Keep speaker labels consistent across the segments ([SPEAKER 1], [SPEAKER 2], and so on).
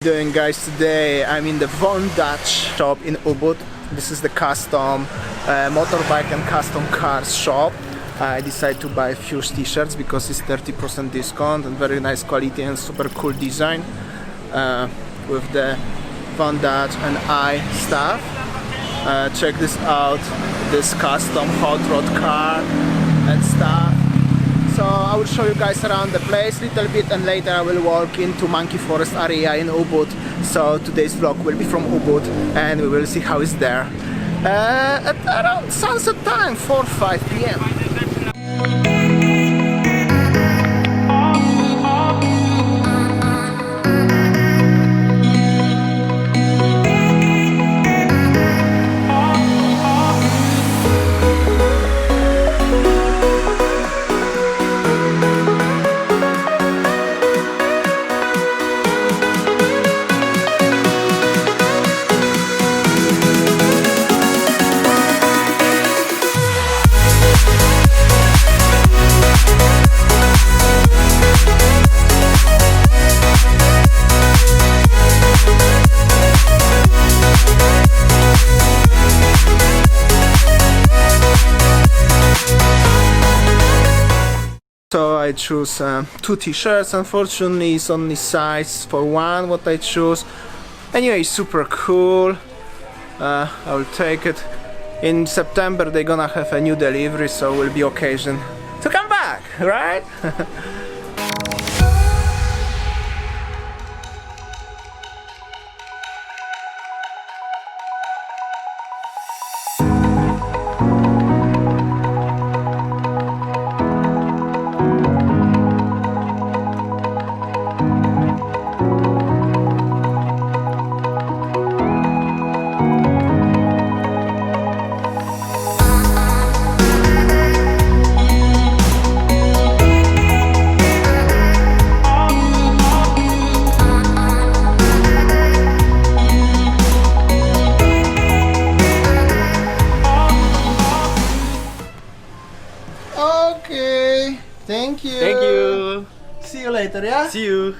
[SPEAKER 1] Doing guys, today I'm in the Dutch shop in Ubud. This is the custom motorbike and custom cars shop. I decided to buy a few t-shirts because it's 30% discount and very nice quality and super cool design with the Dutch and I stuff. Check this out, this custom hot rod car and stuff. So I will show you guys around the place a little bit, and later I will walk into Monkey Forest area in Ubud. So today's vlog will be from Ubud and we will see how it's there at around sunset time, 4-5 p.m. So I choose 2 t-shirts. Unfortunately it's only size for one what I choose. Anyway, super cool. I will take it. In September they're gonna have a new delivery, so will be occasion to come back, right? Okay, thank you.
[SPEAKER 2] Thank you.
[SPEAKER 1] See you later, yeah?
[SPEAKER 2] See you.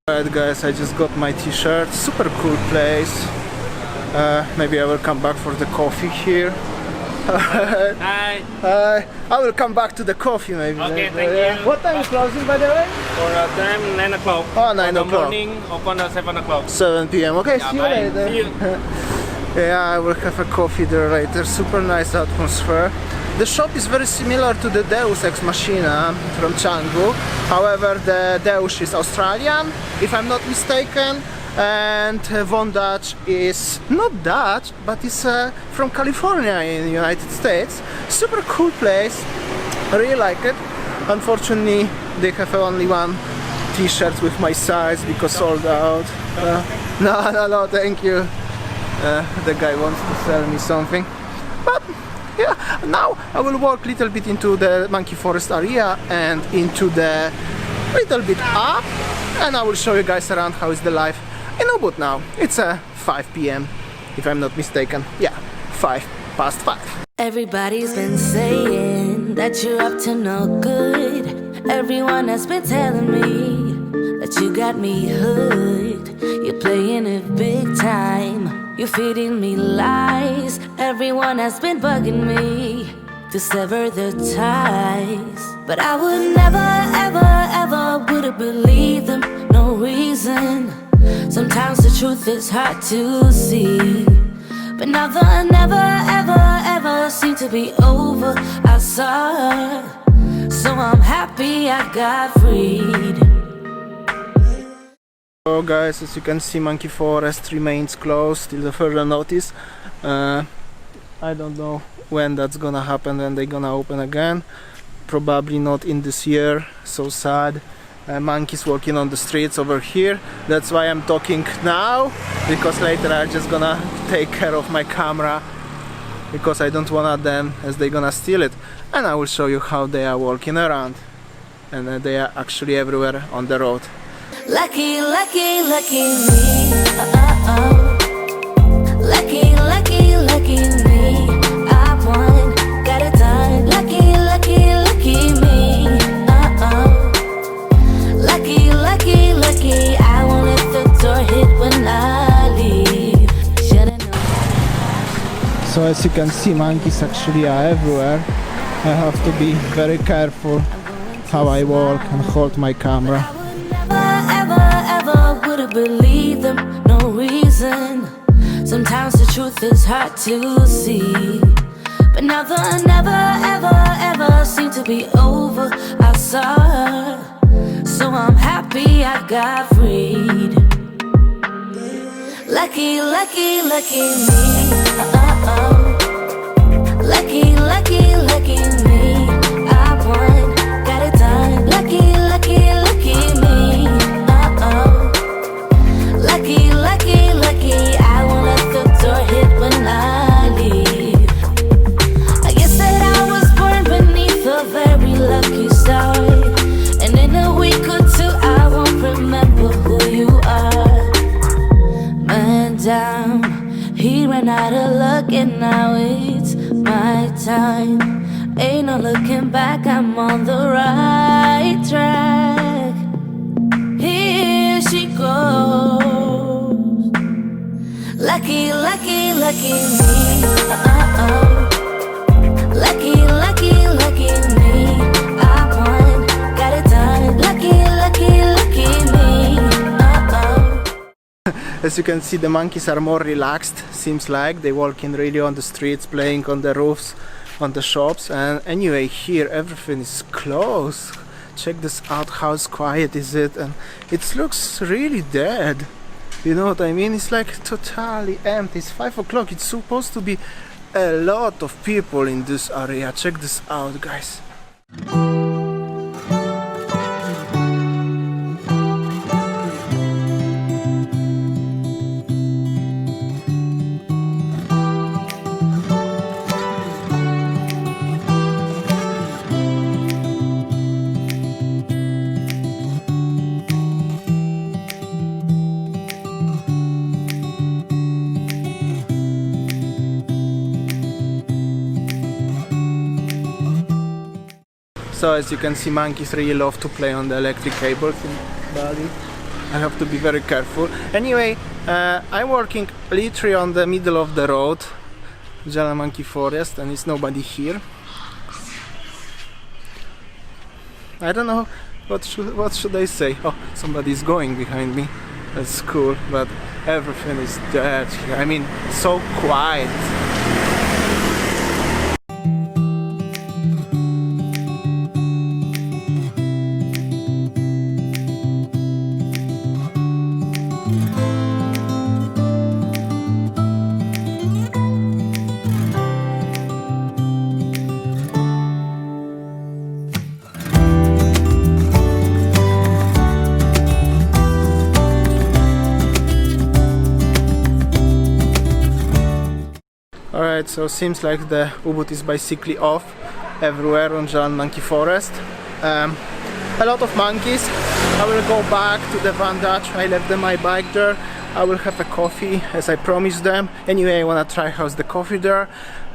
[SPEAKER 1] Alright guys, I just got my t-shirt. Super cool place. Maybe I will come back for the coffee here.
[SPEAKER 2] Hi.
[SPEAKER 1] I will come back to the coffee maybe.
[SPEAKER 2] Okay,
[SPEAKER 1] later,
[SPEAKER 2] thank
[SPEAKER 1] yeah.
[SPEAKER 2] you.
[SPEAKER 1] What time is closing by the way?
[SPEAKER 2] For time 9 o'clock.
[SPEAKER 1] Oh, 9
[SPEAKER 2] For
[SPEAKER 1] o'clock.
[SPEAKER 2] the morning open at 7 o'clock.
[SPEAKER 1] 7 p.m. Okay,
[SPEAKER 2] Yeah,
[SPEAKER 1] see you
[SPEAKER 2] bye.
[SPEAKER 1] later.
[SPEAKER 2] See you.
[SPEAKER 1] Yeah, I will have a coffee there later. Super nice atmosphere. The shop is very similar to the Deus Ex Machina from Canggu. However, the Deus is Australian, if I'm not mistaken, and Dutch is not Dutch, but it's from California in the United States. Super cool place. I really like it. Unfortunately, they have only one t-shirt with my size because sold out. No, thank you. The guy wants to sell me something, but yeah, now I will walk a little bit into the Monkey Forest area and into the little bit up, and I will show you guys around how is the life in Ubud now. It's 5 p.m. if I'm not mistaken. Yeah, 5:05.
[SPEAKER 3] Everybody's been saying that you're up to no good. Everyone has been telling me that you got me hooked. You're playing it big time. You're feeding me lies. Everyone has been bugging me to sever the ties, but I would never, ever would have believed them. No reason. Sometimes the truth is hard to see, but now the never, ever seem to be over. I saw, so I'm happy I got freed.
[SPEAKER 1] So guys, as you can see, Monkey Forest remains closed till the further notice. I don't know when that's gonna happen, when they're gonna open again. Probably not in this year, so sad. Monkeys walking on the streets over here. That's why I'm talking now, because later I'm just gonna take care of my camera, because I don't want them as they're gonna steal it. And I will show you how they are walking around, and they are actually everywhere on the road.
[SPEAKER 3] Lucky, lucky, lucky me. Lucky, lucky, lucky me. I won, got it done. Lucky, lucky, lucky me. Lucky, lucky, lucky. I won't let the door
[SPEAKER 1] as you can see, monkeys actually are everywhere. I have to be very careful how I walk and hold my camera.
[SPEAKER 3] I would never would have believed them, no reason. Sometimes the truth is hard to see, but now the never seemed to be over. I saw her, so I'm happy I got freed. Lucky me. Lucky me. I won, got it done. Lucky me. Lucky. I won't let the door hit when I leave. I guess that I was born beneath a very lucky star, and in a week or two I won't remember who you are. Man down, he ran out of luck and now it's my time. Ain't no looking back, I'm on the right track. Here she goes. Lucky me. Lucky me. I won, got it done. Lucky me.
[SPEAKER 1] As you can see, the monkeys are more relaxed, seems like. They walking really on the streets, playing on the roofs, on the shops. And anyway, here everything is closed. Check this out, how quiet is it, and it looks really dead. You know what I mean? It's like totally empty. It's 5 o'clock. It's supposed to be a lot of people in this area. Check this out, guys. So as you can see, monkeys really love to play on the electric cables in Bali. I have to be very careful. Anyway, I'm working literally on the middle of the road, Jalan Monkey Forest, and it's nobody here. I don't know what should I say. Oh, somebody's going behind me. That's cool, but everything is dead here. I mean, so quiet. Alright, so seems like the Ubud is basically off everywhere on Jalan Monkey Forest. A lot of monkeys. I will go back to the Van Dutch. I left my bike there. I will have a coffee as I promised them. Anyway, I wanna try how's the coffee there.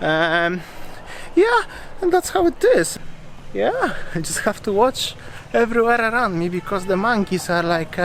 [SPEAKER 1] Yeah, and that's how it is. Yeah, I just have to watch everywhere around me because the monkeys are like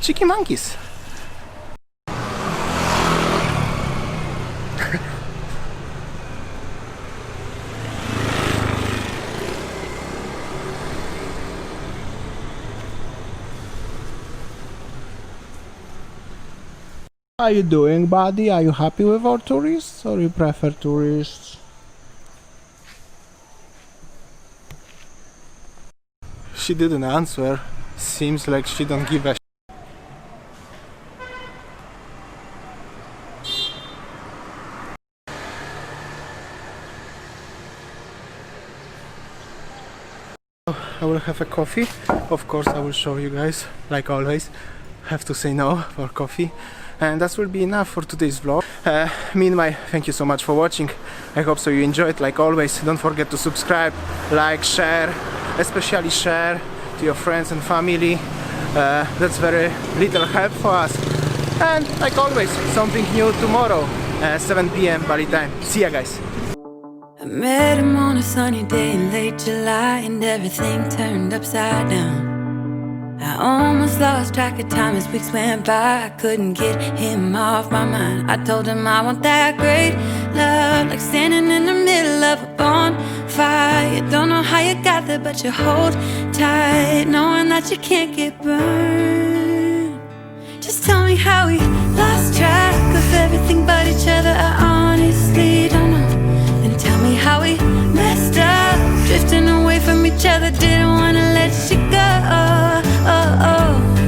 [SPEAKER 1] cheeky monkeys. How are you doing, buddy? Are you happy with our tourists or you prefer tourists? She didn't answer. Seems like she don't give a shit. I will have a coffee. Of course I will show you guys, like always. Have to say no for coffee. And that will be enough for today's vlog. Meanwhile, thank you so much for watching. I hope so you enjoyed. Like always, don't forget to subscribe, like, share, especially share to your friends and family. That's very little help for us. And like always, something new tomorrow, 7 p.m. Bali time. See ya, guys.
[SPEAKER 3] I met him on a sunny day in late July, and everything turned upside down. I I almost lost track of time as weeks went by. I couldn't get him off my mind. I told him I want that great love, like standing in the middle of a bonfire. You don't know how you got there, but you hold tight, knowing that you can't get burned. Just tell me how we lost track of everything but each other. I honestly don't know. Then tell me how we messed up, drifting away from each other. Didn't wanna let you go.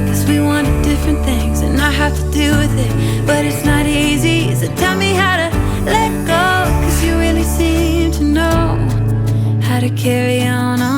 [SPEAKER 3] Cause we wanted different things and I have to deal with it, but it's not easy. So tell me how to let go, cause you really seem to know how to carry on.